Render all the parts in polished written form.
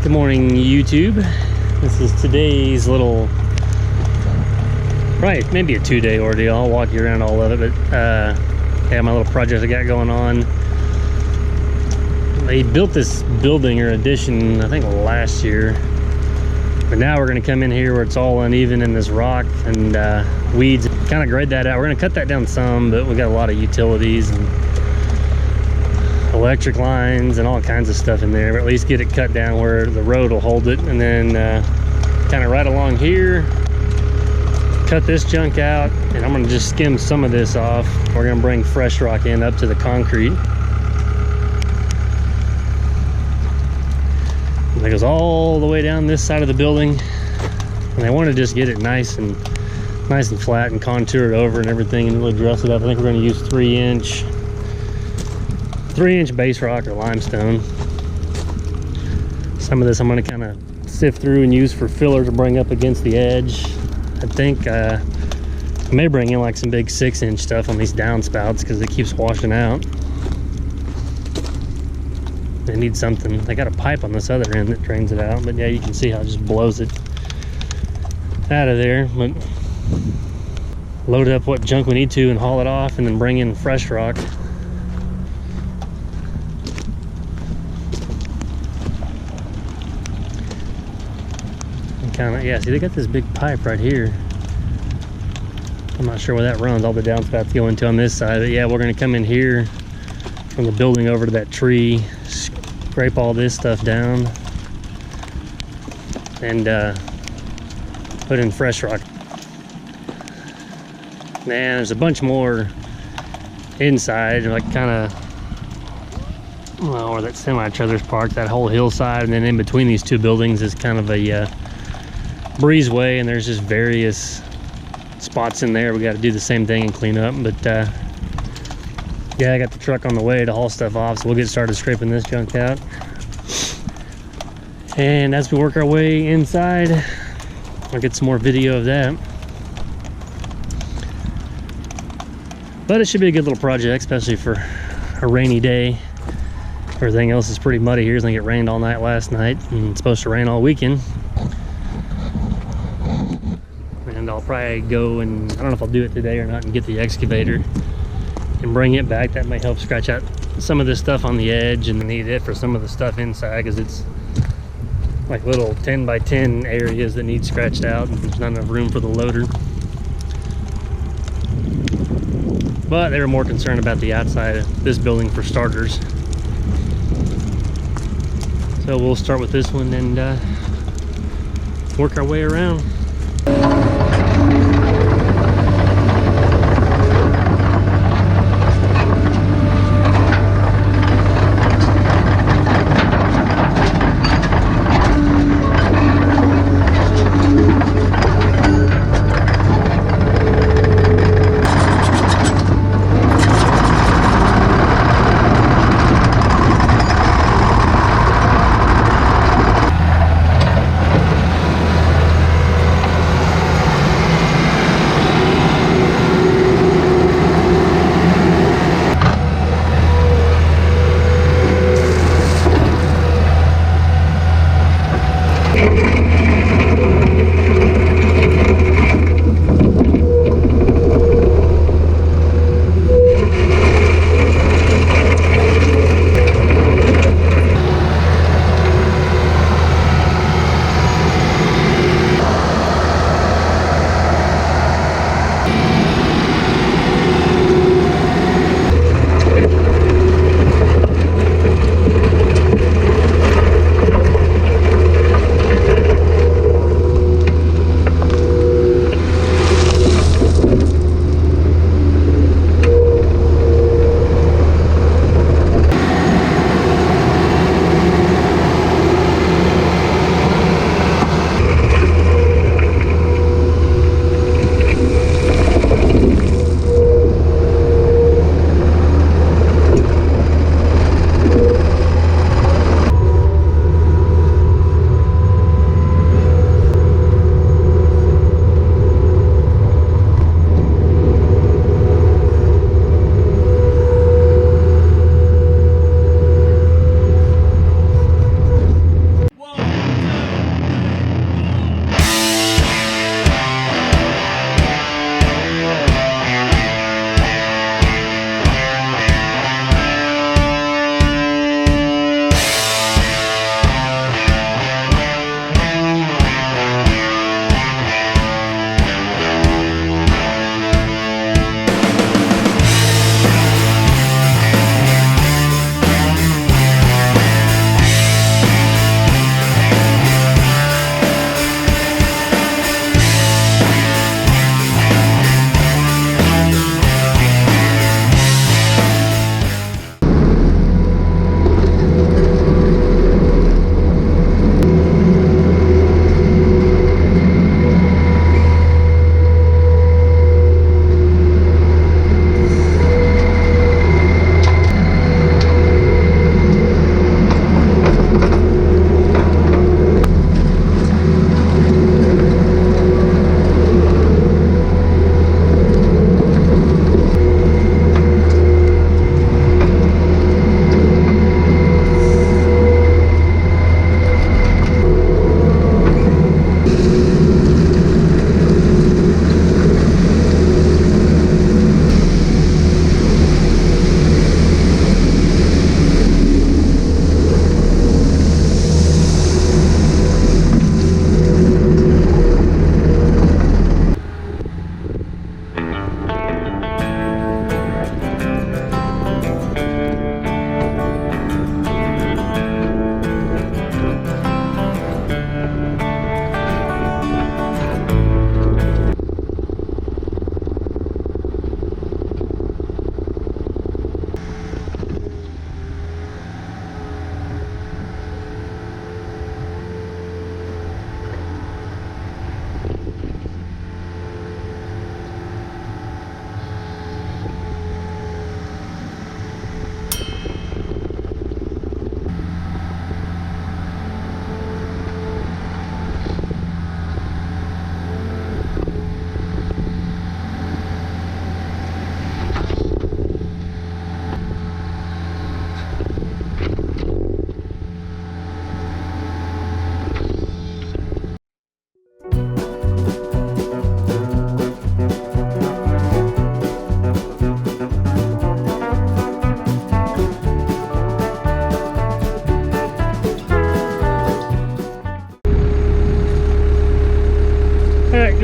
Good morning, YouTube. This is today's little, right, maybe a 2-day ordeal. I'll walk you around all of it, but yeah, my little project I got going on. They built this building or addition, I think last year, but now we're going to come in here where it's all uneven in this rock and weeds, kind of grade that out. We're going to cut that down some, but we got a lot of utilities and electric lines and all kinds of stuff in there, but at least get it cut down where the road will hold it. And then kind of right along here, cut this junk out, and I'm going to just skim some of this off. We're going to bring fresh rock in up to the concrete. And it goes all the way down this side of the building, and I want to just get it nice and flat and contour it over and everything and really dress it up. I think we're going to use 3-inch base rock or limestone. Some of this I'm going to kind of sift through and use for filler to bring up against the edge. I think I may bring in like some big 6-inch stuff on these downspouts because it keeps washing out. They need something. They got a pipe on this other end that drains it out, but yeah, you can see how it just blows it out of there. But load up what junk we need to and haul it off, and then bring in fresh rock. Kind of, yeah, see, they got this big pipe right here. I'm not sure where that runs. All the downspouts go into on this side, but yeah, we're going to come in here from the building over to that tree, scrape all this stuff down, and put in fresh rock. Man, there's a bunch more inside, like kind of, well, where that semi-trailer's parked, that whole hillside, and then in between these two buildings is kind of a breezeway, and there's just various spots in there we got to do the same thing and clean up. But yeah, I got the truck on the way to haul stuff off, so we'll get started scraping this junk out. And as we work our way inside, I'll get some more video of that. But it should be a good little project, especially for a rainy day. Everything else is pretty muddy here. It's gonna get rained all night last night, and it's supposed to rain all weekend. And I'll probably go and, I don't know if I'll do it today or not, and get the excavator and bring it back. That may help scratch out some of this stuff on the edge, and need it for some of the stuff inside, because it's like little 10 by 10 areas that need scratched out, and there's not enough room for the loader. But they were more concerned about the outside of this building for starters. So we'll start with this one and work our way around.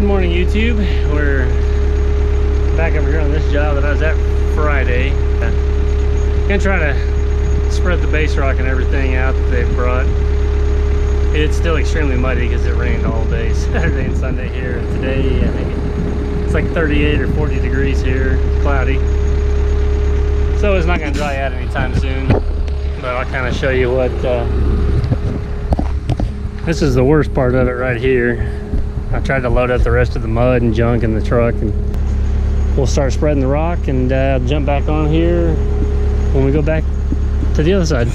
Good morning, YouTube. We're back over here on this job that I was at Friday. Gonna try to spread the base rock and everything out that they've brought. It's still extremely muddy because it rained all day Saturday and Sunday here. And today, I think it's like 38 or 40 degrees here, cloudy. So it's not gonna dry out anytime soon. But I'll kind of show you what. This is the worst part of it right here. I tried to load up the rest of the mud and junk in the truck, and we'll start spreading the rock and jump back on here when we go back to the other side.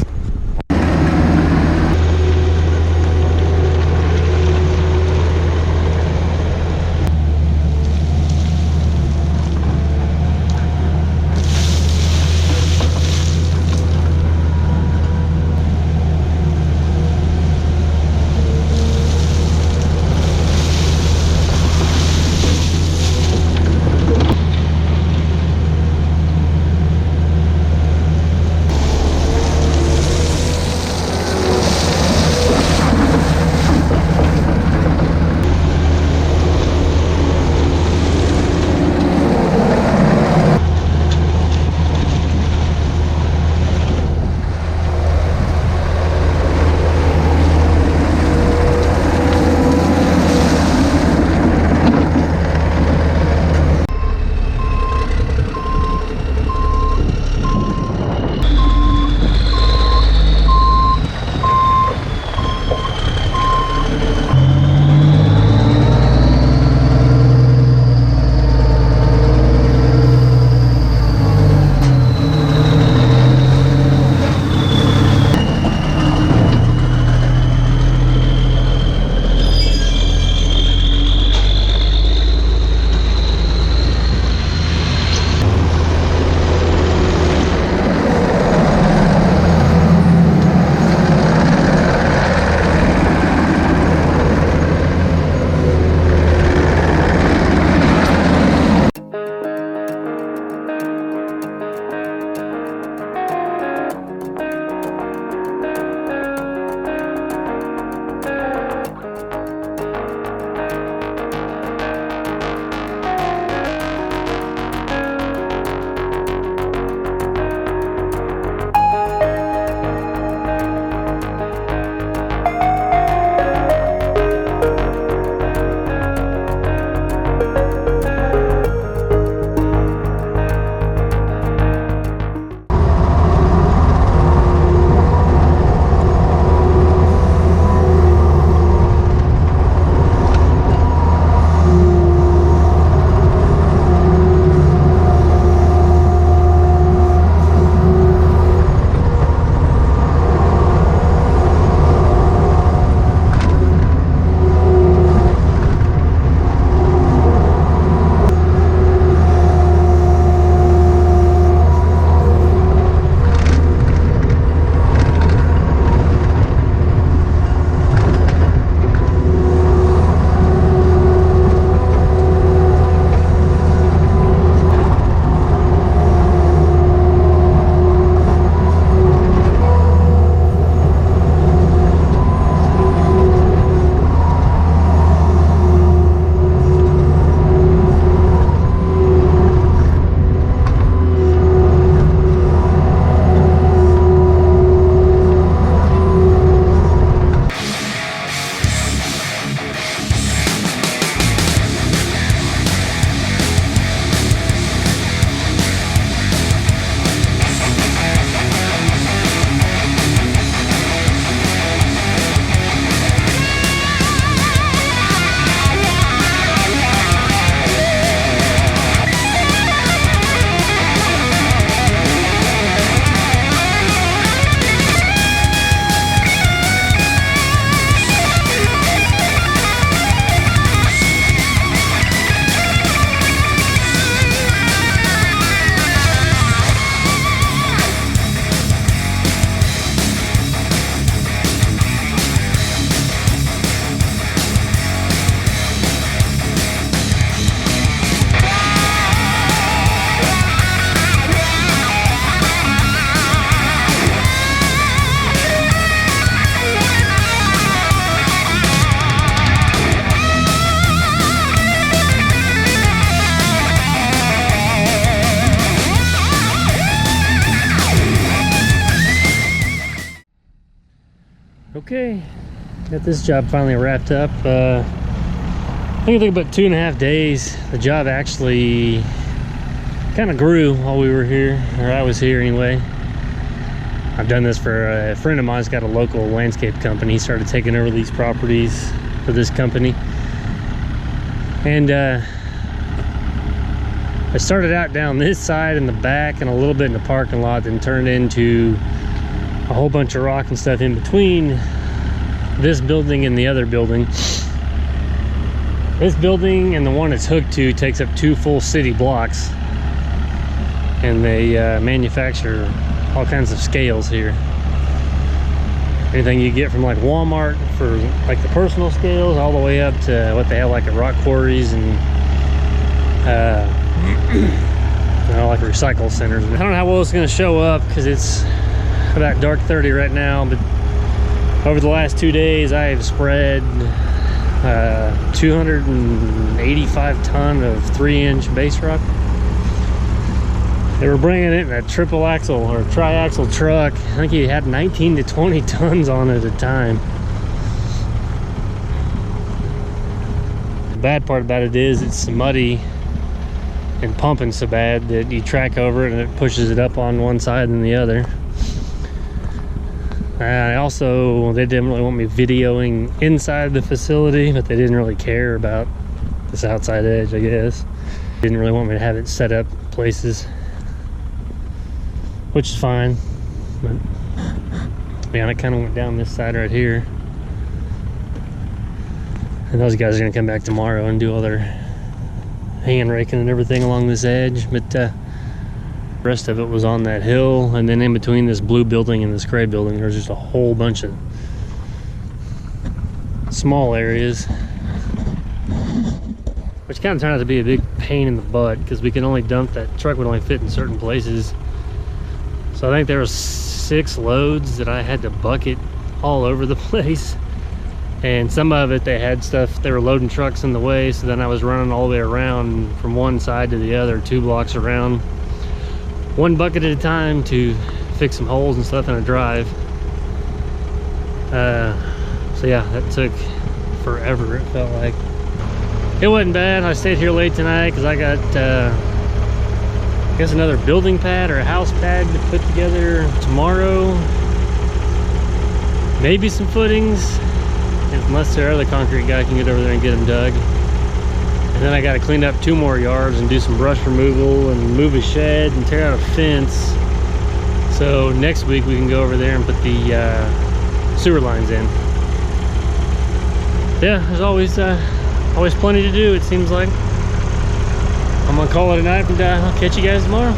Okay, got this job finally wrapped up. I think it took about 2.5 days. The job actually kind of grew while we were here, or I was here anyway. I've done this for a friend of mine's got a local landscape company. He started taking over these properties for this company. And I started out down this side in the back and a little bit in the parking lot, then turned into a whole bunch of rock and stuff in between this building and the other building. This building and the one it's hooked to takes up 2 full city blocks. And they manufacture all kinds of scales here. Anything you get from like Walmart for like the personal scales, all the way up to what they have like at rock quarries and like recycle centers. I don't know how well it's going to show up because it's about dark 30 right now, but over the last 2 days I have spread 285 ton of 3-inch base rock. They were bringing it in a triple axle or tri-axle truck. I think he had 19 to 20 tons on it at a time. The bad part about it is it's muddy and pumping so bad that you track over it and it pushes it up on one side and the other. They didn't really want me videoing inside the facility, but they didn't really care about this outside edge, I guess. Didn't really want me to have it set up places, which is fine. But man, I kind of went down this side right here, and those guys are gonna come back tomorrow and do all their hand raking and everything along this edge. But the rest of it was on that hill, and then in between this blue building and this gray building there's just a whole bunch of small areas, which kind of turned out to be a big pain in the butt because we can only dump, that truck would only fit in certain places. So I think there was 6 loads that I had to bucket all over the place, and some of it they had stuff, they were loading trucks in the way, so then I was running all the way around from one side to the other, 2 blocks around, 1 bucket at a time to fix some holes and stuff in a drive. So yeah, that took forever, it felt like. It wasn't bad. I stayed here late tonight because I got I guess another building pad or a house pad to put together tomorrow. Maybe some footings, unless their other concrete guy can get over there and get them dug. And then I got to clean up 2 more yards and do some brush removal and move a shed and tear out a fence. So next week we can go over there and put the sewer lines in. Yeah, there's always plenty to do, it seems like. I'm gonna call it a night, and I'll catch you guys tomorrow.